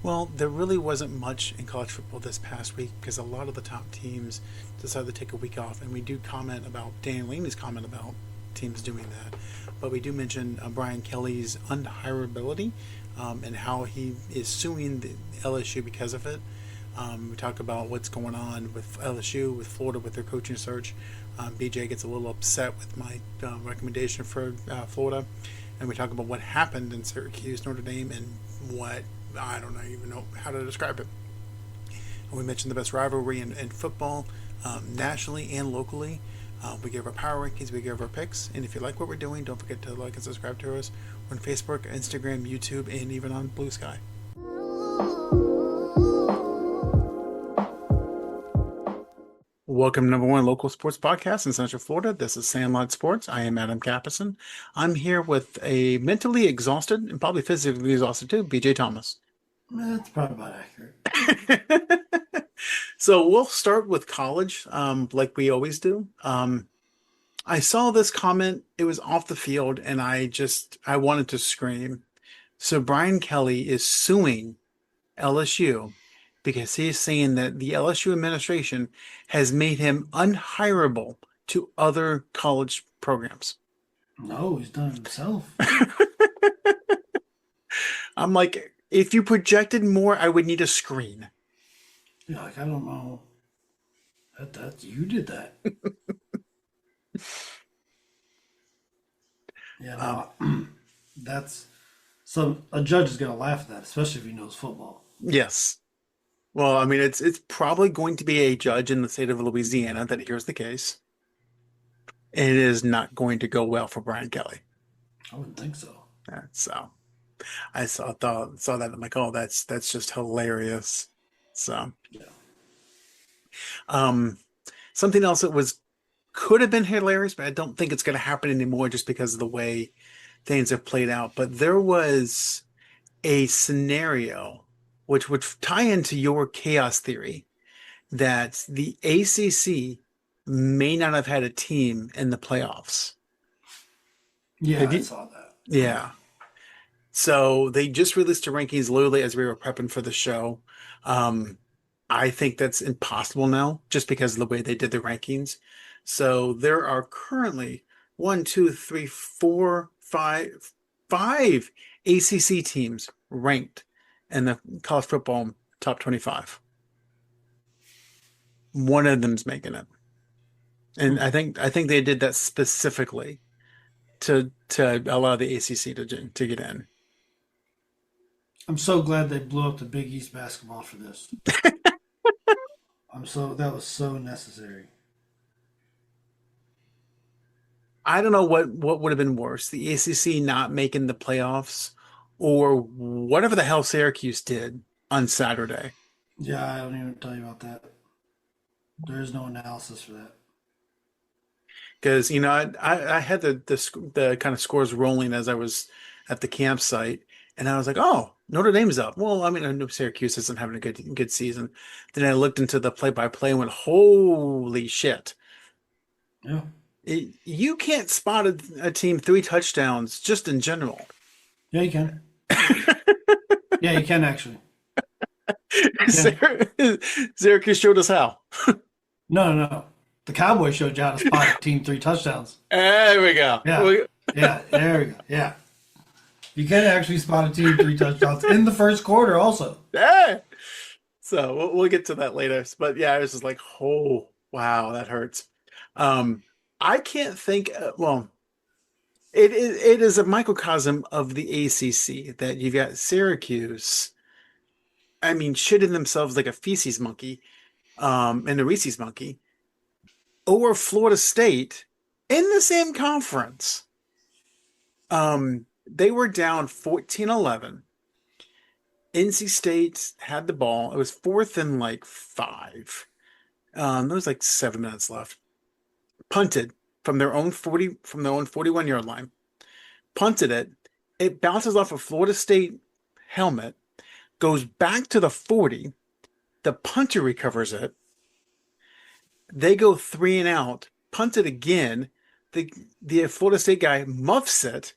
Well, there really wasn't much in college football this past week because a lot of the top teams decided to take a week off, and we do comment about Dan Laney's comment about teams doing that, but we do mention Brian Kelly's unhirability and how he is suing the LSU because of it. We talk about what's going on with LSU, with Florida, with their coaching search. BJ gets a little upset with my recommendation for Florida, and we talk about what happened in Syracuse, Notre Dame, and what I don't even know how to describe it. And we mentioned the best rivalry in football, nationally and locally. We give our power rankings, we give our picks, and if you like what we're doing, don't forget to like and subscribe to us on Facebook, Instagram, YouTube, and even on Blue Sky. Welcome to number one local sports podcast in Central Florida. This is Sandlot Sports. I am Adam Capison. I'm here with a mentally exhausted and probably physically exhausted too, BJ Thomas. That's probably about accurate. So we'll start with college, like we always do. I saw this comment. It was off the field, and I wanted to scream. So Brian Kelly is suing LSU because he's saying that the LSU administration has made him unhirable to other college programs. No, he's done it himself. I'm like, if you projected more, I would need a screen. Yeah, like I don't know. That you did that. Yeah, no, that's so a judge is gonna laugh at that, especially if he knows football. Yes. Well, I mean, it's probably going to be a judge in the state of Louisiana that hears the case. And it is not going to go well for Brian Kelly. I wouldn't think so. So saw that. I'm like, oh, that's just hilarious. So Yeah. um something else that was could have been hilarious, but I don't think it's gonna happen anymore just because of the way things have played out. But there was a scenario which would tie into your chaos theory that the ACC may not have had a team in the playoffs. Yeah, Have I you? saw that. Yeah. So they just released the rankings literally as we were prepping for the show. Um, I think that's impossible now just because of the way they did the rankings. So there are currently one, two, three, four, five ACC teams ranked in the college football top 25. One of them's making it. And Hmm. I think they did that specifically to allow the ACC to get in. I'm so glad they blew up the Big East basketball for this. That was so necessary. I don't know what would have been worse, the ACC not making the playoffs or whatever the hell Syracuse did on Saturday. Yeah, I don't even tell you about that. There is no analysis for that. Because I had the kind of scores rolling as I was at the campsite, and I was like, oh, Notre Dame's up. Well, I mean, I know Syracuse isn't having a good season. Then I looked into the play-by-play and went, holy shit. Yeah. You can't spot a team three touchdowns just in general. Yeah, you can. Yeah, you can actually. You can. Syracuse showed us how. No, no, no. The Cowboys showed you how to spot a team 3 touchdowns. There we go. Yeah. Yeah, there we go. Yeah. You can actually spot a team 3 touchdowns in the first quarter also. Yeah. So we'll get to that later. But yeah, I was just like, oh, wow, that hurts. I can't think. Well, it is a microcosm of the ACC that you've got Syracuse. I mean, shitting themselves like a feces monkey, and a Reese's monkey, or Florida State in the same conference. They were down 14-11. NC State had the ball. It was fourth and like 5. There was like 7 minutes left. Punted from their own 41-yard line. Punted it. It bounces off a Florida State helmet, goes back to the 40. The punter recovers it. They go 3 and out, punt it again. The Florida State guy muffs it.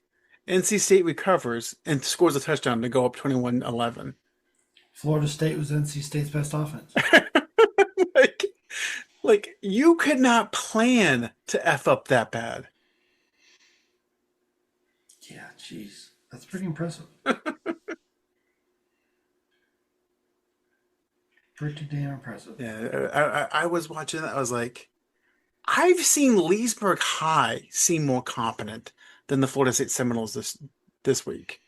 NC State recovers and scores a touchdown to go up 21-11. Florida State was NC State's best offense. like, like you could not plan to F up that bad. Yeah, jeez. That's pretty impressive. Pretty damn impressive. Yeah, I was watching that. I was like, I've seen Leesburg High seem more competent than the Florida State Seminoles this week.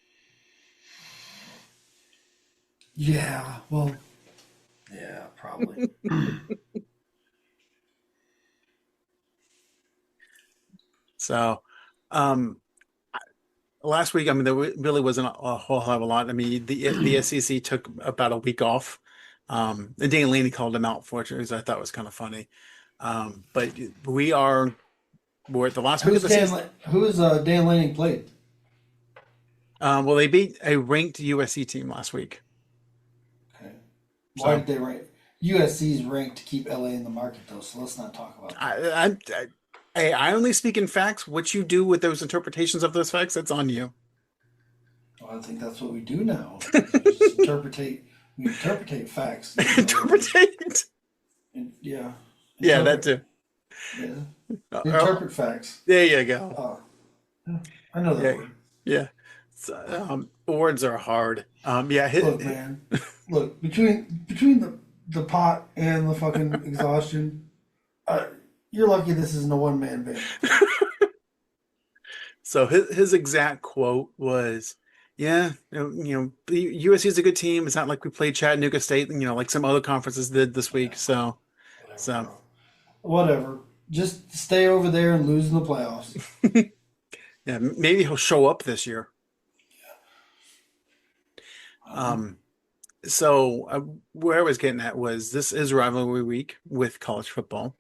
Yeah, well, yeah, probably. So, um, last week, I mean, there really wasn't a whole hell of a lot. I mean, the SEC took about a week off. And Dan Laney called him out for it, which I thought was kind of funny. But we're at the last week of the season. Who is Dan Lanning played? Well, they beat a ranked USC team last week. Okay. Why did they rank? USC's ranked to keep LA in the market, though, so let's not talk about that. I only speak in facts. What you do with those interpretations of those facts, that's on you. Well, I think that's what we do now. We just interpretate facts. Interpretate? Yeah. Yeah, that too. Yeah. Interpret facts. There you go. I know that word. Yeah. So, words are hard. Look, man. Look, between the pot and the fucking exhaustion, you're lucky this isn't a one-man band. So his exact quote was, "Yeah, USC is a good team. It's not like we played Chattanooga State, like some other conferences did this week." So, whatever. Just stay over there and lose in the playoffs. Yeah, maybe he'll show up this year. So where I was getting at was this is rivalry week with college football.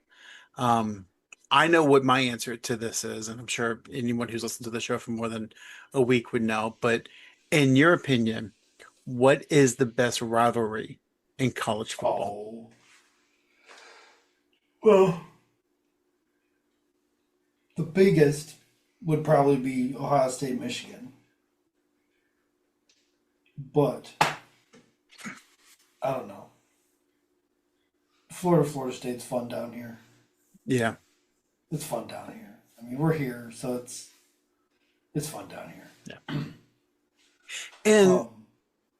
I know what my answer to this is, and I'm sure anyone who's listened to the show for more than a week would know. But in your opinion, what is the best rivalry in college football? Well, the biggest would probably be Ohio State, Michigan. But I don't know. Florida State's fun down here. Yeah. It's fun down here. I mean, we're here, so it's fun down here. Yeah. And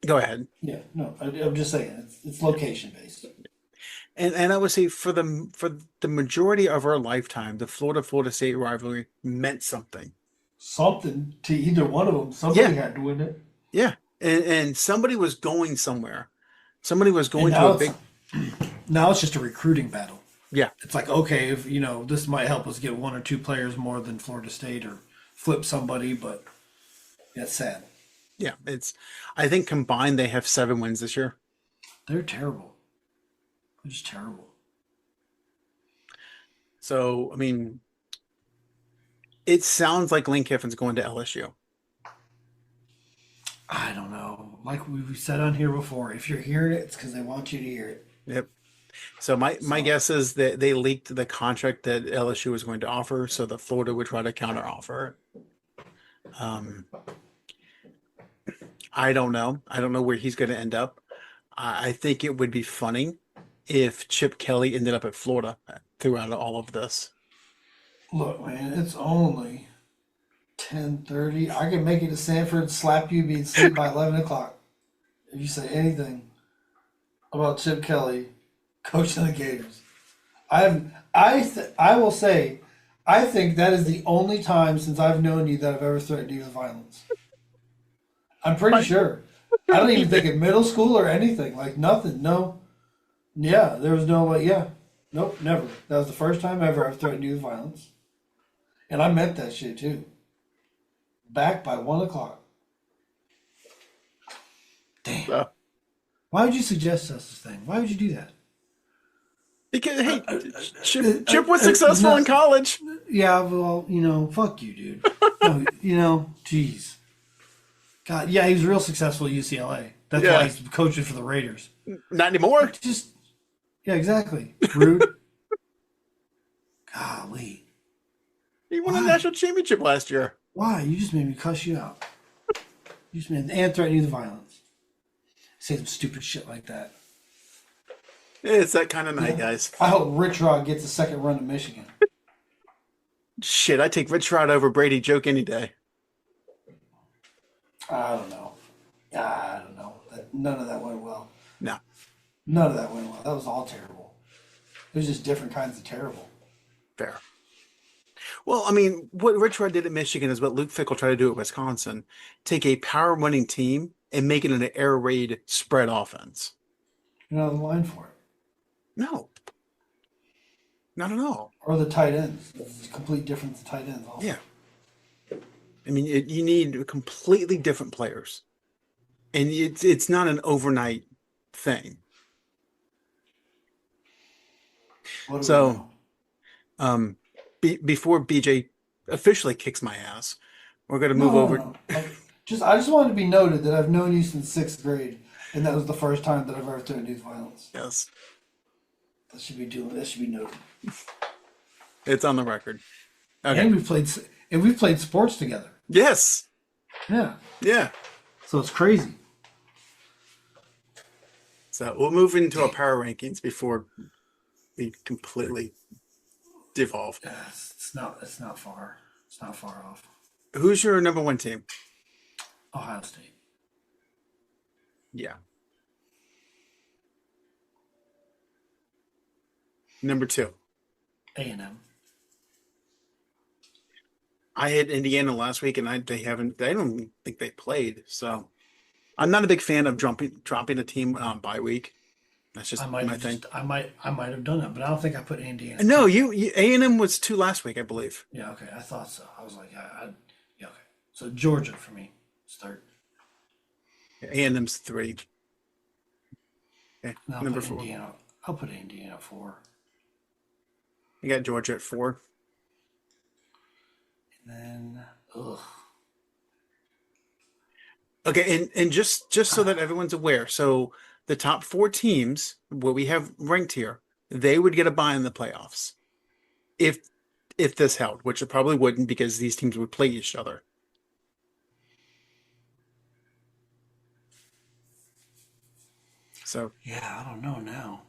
go ahead. Yeah, no, I'm just saying it's location based. And I would say for the majority of our lifetime, the Florida State rivalry meant something. Something to either one of them. Somebody had to win it. Yeah, and somebody was going somewhere. Somebody was going to a big. Now it's just a recruiting battle. Yeah, it's like, okay, if this might help us get one or two players more than Florida State or flip somebody, but that's sad. Yeah, I think combined they have 7 wins this year. They're terrible. They're just terrible. So, I mean, it sounds like Lane Kiffin's going to LSU. I don't know. Like we've said on here before, if you're hearing it, it's because they want you to hear it. Yep. So my guess is that they leaked the contract that LSU was going to offer, so that Florida would try to counter offer. I don't know. I don't know where he's going to end up. I think it would be funny if Chip Kelly ended up at Florida throughout all of this. Look, man, it's only 10:30. I can make it to Sanford, slap you, be asleep by 11 o'clock. If you say anything about Chip Kelly coaching the Gators, I will say, I think that is the only time since I've known you that I've ever threatened you with violence. I'm pretty sure. I don't even think in middle school or anything. Like nothing. No. Yeah, there was no Nope, never. That was the first time ever I've threatened you with violence. And I meant that shit too. Back by 1 o'clock. Damn. Why would you suggest such a thing? Why would you do that? Because Chip was successful in college. Yeah, well, fuck you, dude. No, jeez. God, yeah, he was real successful at UCLA. That's why he's coaching for the Raiders. Not anymore. Yeah, exactly. Rude. Golly. He won a national championship last year. Why? You just made me cuss you out. You just made and threaten you with violence. Say some stupid shit like that. It's that kind of night, guys. I hope Rich Rod gets a second run to Michigan. Shit, I take Rich Rod over Brady Joke any day. I don't know. I don't know. None of that went well. No. None of that went well. That was all terrible. It was just different kinds of terrible. Fair. Well, I mean, what Rich Rod did at Michigan is what Luke Fickell tried to do at Wisconsin. Take a power-running team and make it an air raid spread offense. You're not on the line for it. No. Not at all. Or the tight ends. It's a complete difference in tight ends also. Yeah. I mean, you need completely different players. And it's not an overnight thing. So, before BJ officially kicks my ass, we're going to move over. No. I just wanted to be noted that I've known you since 6th grade, and that was the first time that I've ever threatened youth violence. Yes. That should be noted. It's on the record. Okay. And we've played sports together. Yes. Yeah. Yeah. So it's crazy. So we'll move into our power rankings before we completely devolve. It's not far. It's not far off. Who's your number one team? Ohio State. Yeah. Number 2. A&M. I had Indiana last week, and I don't think they played. So I'm not a big fan of dropping a team bye week. That's just my thing. I might have done it, but I don't think I put Indiana. No, you A&M was 2 last week, I believe. Yeah, okay, I thought so. I was like, yeah, okay. So Georgia for me, start. A&M's 3. Okay, number 4. I'll put Indiana 4. You got Georgia at 4. And then, Okay, and just so that everyone's aware, so the top 4 teams, what we have ranked here, they would get a bye in the playoffs if this held, which it probably wouldn't because these teams would play each other. So yeah, I don't know now.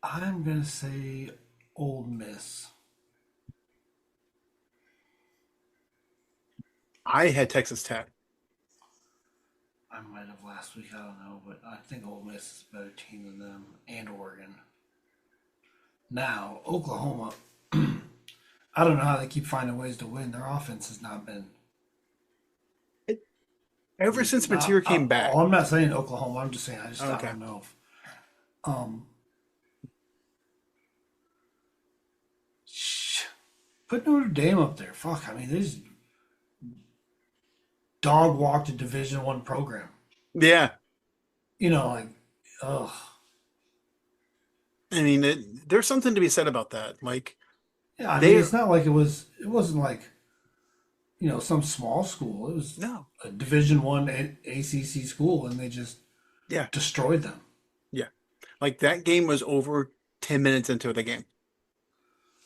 I'm gonna say Ole Miss. I had Texas Tech. I might have last week, I don't know, but I think Ole Miss is a better team than them, and Oregon. Now, Oklahoma, I don't know how they keep finding ways to win. Their offense has not been. Ever since Mateer came back. I'm not saying Oklahoma. I'm just saying I don't know. Put Notre Dame up there. Fuck, I mean, they just dog walked a Division I program. Yeah. You know, like, ugh. I mean, there's something to be said about that. Like, yeah, I mean, it's not like it wasn't like, you know, some small school. It was a Division I ACC school, and they just destroyed them. Yeah. Like, that game was over 10 minutes into the game.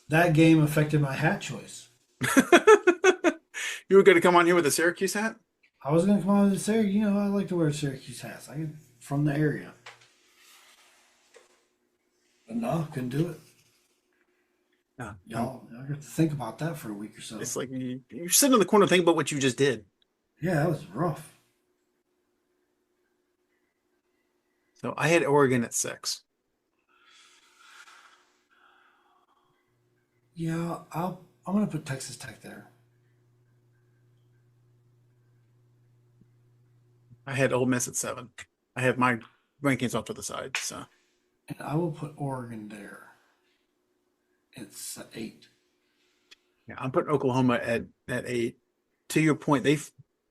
That game affected my hat choice. You were going to come on here with a Syracuse hat? I was going to come on with a Syracuse. You know, I like to wear Syracuse hats. I'm from the area. But no, couldn't do it. No. Y'all, I got to think about that for a week or so. It's like you're sitting in the corner thinking about what you just did. Yeah, that was rough. So I had Oregon at 6. Yeah, I'm going to put Texas Tech there. I had Ole Miss at 7. I have my rankings off to the side. So, and I will put Oregon there. It's 8. Yeah, I'm putting Oklahoma at 8. To your point,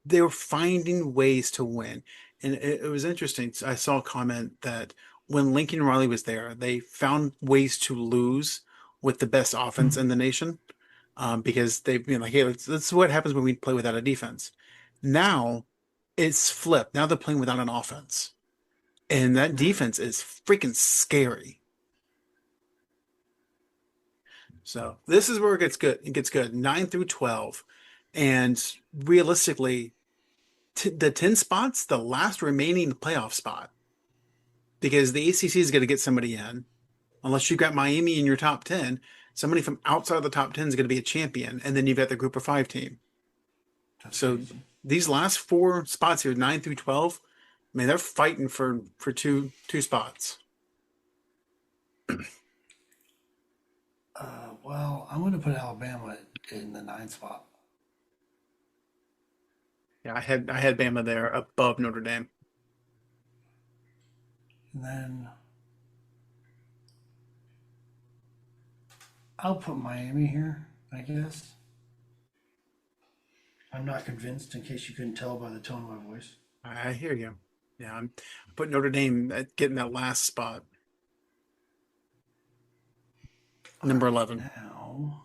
they were finding ways to win, and it was interesting. I saw a comment that when Lincoln Riley was there, they found ways to lose with the best offense in the nation, because they've been like, hey, that's what happens when we play without a defense. Now it's flipped. Now they're playing without an offense, and that defense is freaking scary. So this is where it gets good. It gets good. 9 through 12, and realistically, the 10 spots, the last remaining playoff spot, because the ACC is going to get somebody in, unless you've got Miami in your top 10. Somebody from outside the top 10 is going to be a champion, and then you've got the group of 5 team. That's So crazy. these last 4 spots here, 9 through 12, I mean, they're fighting for two spots. Well, I'm going to put Alabama in the 9th spot. Yeah, I had Bama there above Notre Dame. And then I'll put Miami here, I guess. I'm not convinced, in case you couldn't tell by the tone of my voice. I hear you. Yeah, I'm putting Notre Dame at getting that last spot. Number 11. Now,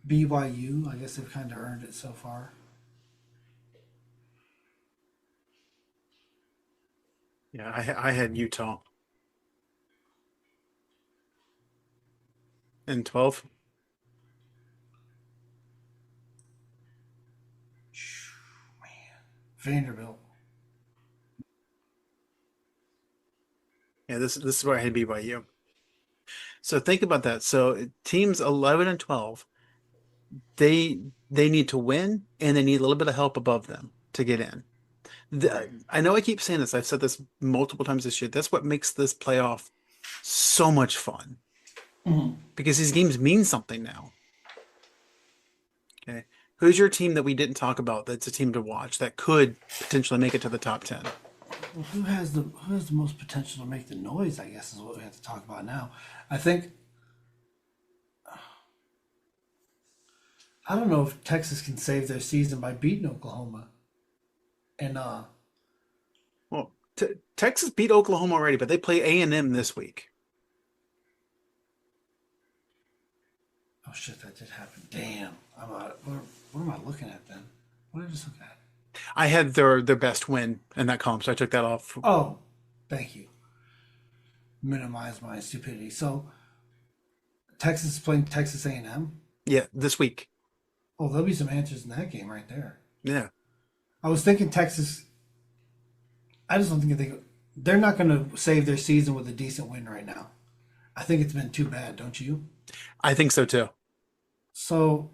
BYU, I guess they've kind of earned it so far. Yeah, I had Utah in 12. Vanderbilt. Yeah, this is where I had BYU. So think about that. So teams 11 and 12, they need to win, and they need a little bit of help above them to get in. I know I keep saying this. I've said this multiple times this year. That's what makes this playoff so much fun, because these games mean something now. Okay, who's your team that we didn't talk about? That's a team to watch that could potentially make it to the top 10. Well, who has the most potential to make the noise, I guess, is what we have to talk about now. I think I don't know if Texas can save their season by beating Oklahoma. And Well, Texas beat Oklahoma already, but they play A&M this week. oh shit, that did happen. Damn. I'm out. What am I looking at then? What did I just look at? I had their best win in that column, so I took that off. Oh, thank you. Minimize my stupidity. So Texas is playing Texas A&M. Yeah, this week. Oh, there'll be some answers in that game right there. Yeah. I was thinking Texas. I just don't think they're not going to save their season with a decent win right now. I think it's been too bad, don't you? I think so too. So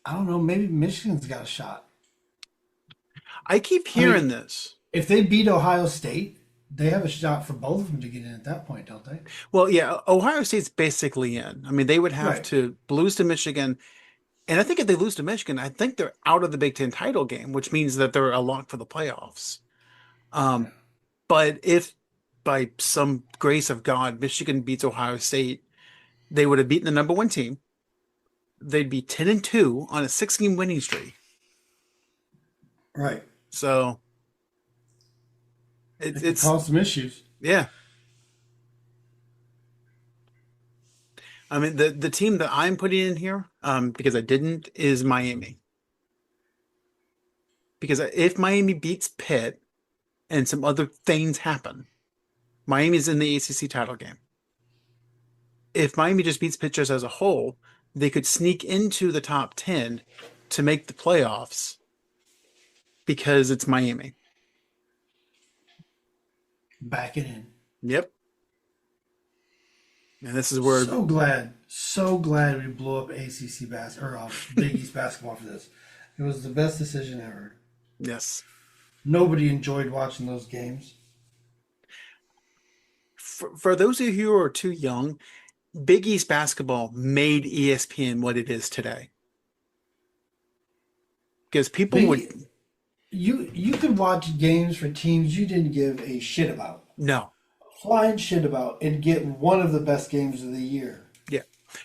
I don't know. Maybe Michigan's got a shot. I keep hearing this. If they beat Ohio State, they have a shot for both of them to get in at that point, don't they? Well, yeah, Ohio State's basically in. I mean, they would have Right. to lose to Michigan. And I think if they lose to Michigan, I think they're out of the Big Ten title game, which means that they're a lock for the playoffs. Yeah. But if by some grace of God, Michigan beats Ohio State, they would have beaten the number 1 team. They'd be 10-2 on a 6-game winning streak. Right. So It could it's cause some issues. yeah. I mean, the team that I'm putting in here, because I didn't, is Miami. Because if Miami beats Pitt and some other things happen, Miami's in the ACC title game. If Miami just beats Pitt just as a whole, they could sneak into the top 10 to make the playoffs because it's Miami. Back it in. Yep. And this is where So glad we blew up ACC Big East basketball for this. It was the best decision ever. yes. Nobody enjoyed watching those games. For those of you who are too young, Big East basketball made ESPN what it is today. Because people would You could watch games for teams you didn't give a shit about, no. flying shit about, and get one of the best games of the year. Yeah.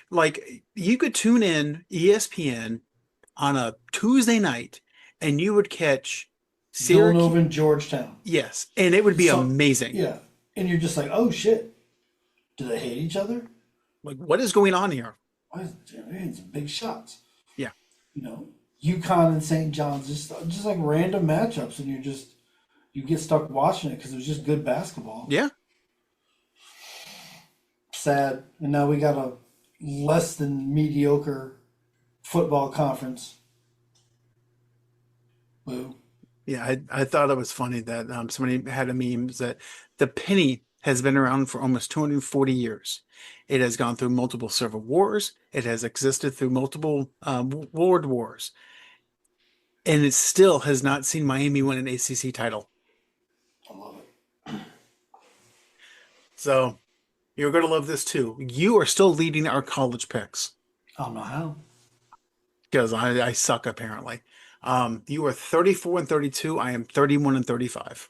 Like you could tune in ESPN on a Tuesday night and you would catch Syracuse. Villanova and Georgetown. Yes. And it would be amazing. Yeah, and you're just like, oh shit, do they hate each other? Like, what is going on here? Why is they're hitting some big shots? Yeah. You know, UConn and St. John's, just like random matchups, and you get stuck watching it because it was just good basketball. Yeah. Sad, and now we got a less than mediocre football conference. Boo. Yeah, I thought it was funny that somebody had a meme that the penny has been around for almost 240 years. It has gone through multiple civil wars. It has existed through multiple world wars, and it still has not seen Miami win an ACC title. I love it. So you're going to love this too. You are still leading our college picks I don't know how. because I suck apparently. You are 34 and 32. I am 31 and 35.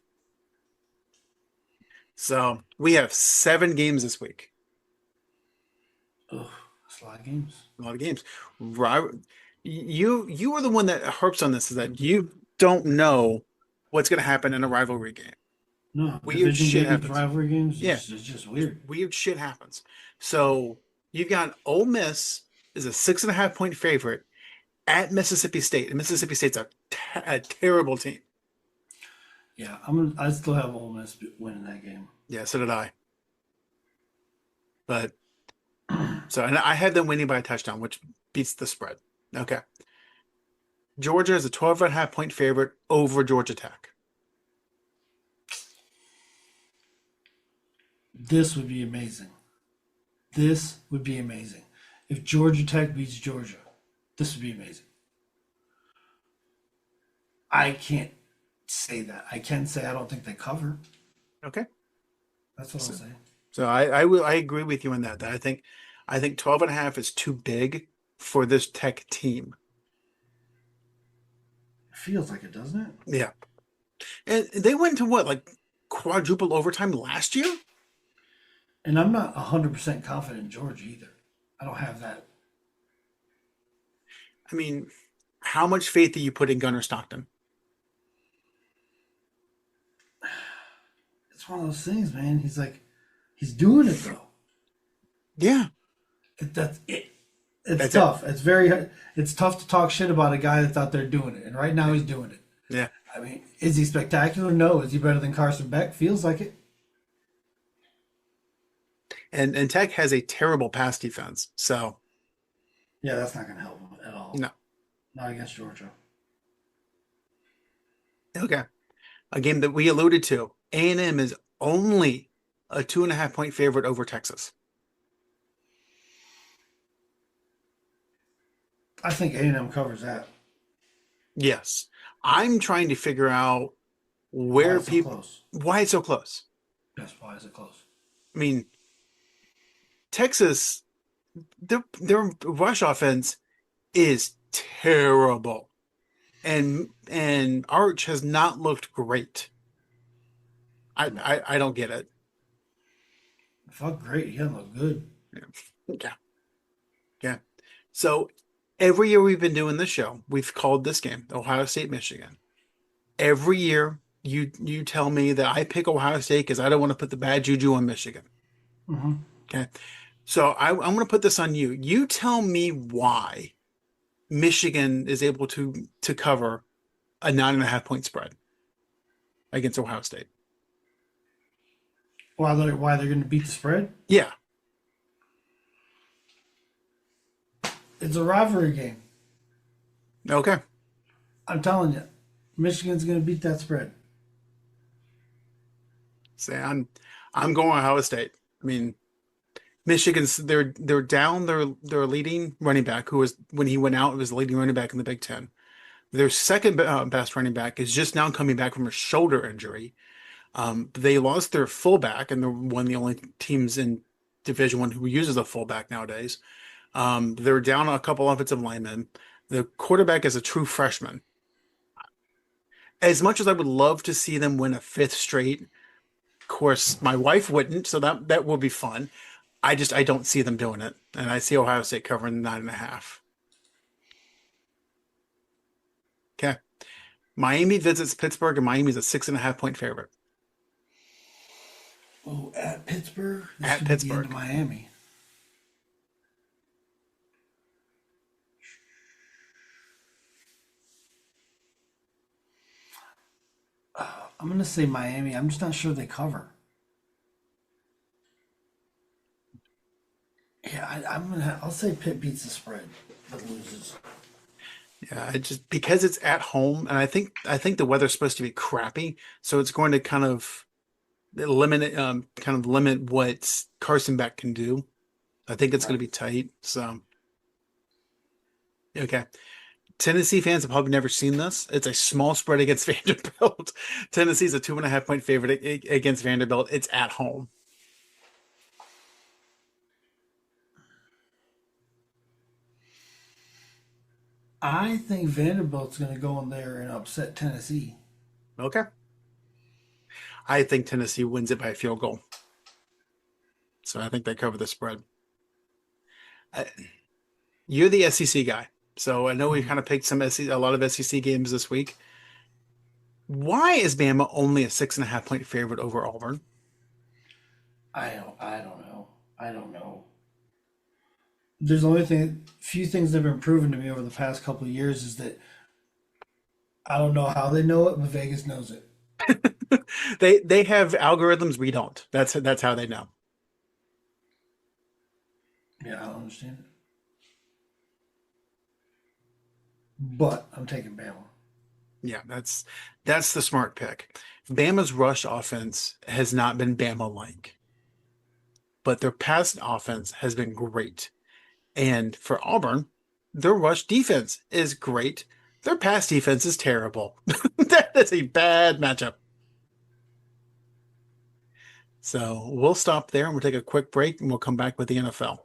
So we have 7 games this week. Ugh, that's a lot of games. A lot of games. You are the one that harps on this is that you don't know what's going to happen in a rivalry game. No, Weird division shit game with happens. rivalry games. Yeah, It's just weird. weird shit happens. So you've got Ole Miss is a 6.5 point favorite at Mississippi State, and Mississippi State's a terrible team. Yeah, I still have Ole Miss winning that game. Yeah, so did I. But and I had them winning by a touchdown, which beats the spread. Okay. Georgia is a 12.5 point favorite over Georgia Tech. This would be amazing. This would be amazing. If Georgia Tech beats Georgia, this would be amazing. I can't say that. I can say I don't think they cover. Okay. That's what I'll say. So I agree with you on that. I think 12.5 is too big for this Tech team. It feels like it, doesn't it? Yeah. And they went to what, like quadruple overtime last year? And I'm not 100% confident in Georgia either. I don't have that. I mean, how much faith do you put in Gunnar Stockton? It's one of those things, man. He's doing it though. Yeah. That's it. That's tough. It's tough to talk shit about a guy that's out there doing it. And right now he's doing it. Yeah. I mean, is he spectacular? No. Is he better than Carson Beck? Feels like it. And Tech has a terrible pass defense. So Yeah, that's not going to help him at all. no. Not against Georgia. Okay. A game that we alluded to. A&M is only a 2.5 point favorite over Texas. I think A&M covers that. Yes. I'm trying to figure out where why it's so close. Yes, why is it close? I mean, Texas, their rush offense is terrible. And Arch has not looked great. I don't get it. It felt great. He didn't look good. Yeah. Yeah. So every year we've been doing this show, we've called this game Ohio State, Michigan. Every year you tell me that I pick Ohio State because I don't want to put the bad juju on Michigan. Mm-hmm. Okay. So I'm going to put this on you. You tell me why Michigan is able to cover a 9.5 point spread against Ohio State. Why they're going to beat the spread? Yeah. It's a rivalry game. Okay. I'm telling you, Michigan's going to beat that spread. Say I'm going Ohio State. I mean, Michigan's they're down their leading running back, who was when he went out was the leading running back in the Big Ten. Their second best running back is just now coming back from a shoulder injury. They lost their fullback, and they're one of the only teams in Division I who uses a fullback nowadays. They're down a couple offensive linemen. The quarterback is a true freshman. As much as I would love to see them win a 5th straight, of course, my wife wouldn't, so that will be fun. I don't see them doing it, and I see Ohio State covering 9.5. Okay, Miami visits Pittsburgh, and Miami's a 6.5 point favorite. Oh, at Pittsburgh? This At could Pittsburgh. be the end of Miami. I'm going to say Miami. I'm just not sure they cover. Yeah, I'll say Pitt beats the spread, but loses. Yeah, it just because it's at home, and I think the weather's supposed to be crappy, so it's going to kind of limit what Carson Beck can do. I think it's going to Right. be tight. So okay, Tennessee fans have probably never seen this. It's a small spread against Vanderbilt. Tennessee's a 2.5 point favorite against Vanderbilt. It's at home. I think Vanderbilt's going to go in there and upset Tennessee. Okay, I think Tennessee wins it by a field goal. So I think they cover the spread. I, you're the SEC guy, so I know we Mhm. kind of picked a lot of SEC games this week. Why is Bama only a 6.5 point favorite over Auburn? I don't know. I don't know. There's only few things that have been proven to me over the past couple of years is that I don't know how they know it, but Vegas knows it. They have algorithms we don't. That's how they know. Yeah, I don't understand it. But I'm taking Bama. Yeah, that's the smart pick. Bama's rush offense has not been Bama-like, but their pass offense has been great. And for Auburn, their rush defense is great. Their pass defense is terrible. That is a bad matchup. So we'll stop there and we'll take a quick break and we'll come back with the NFL.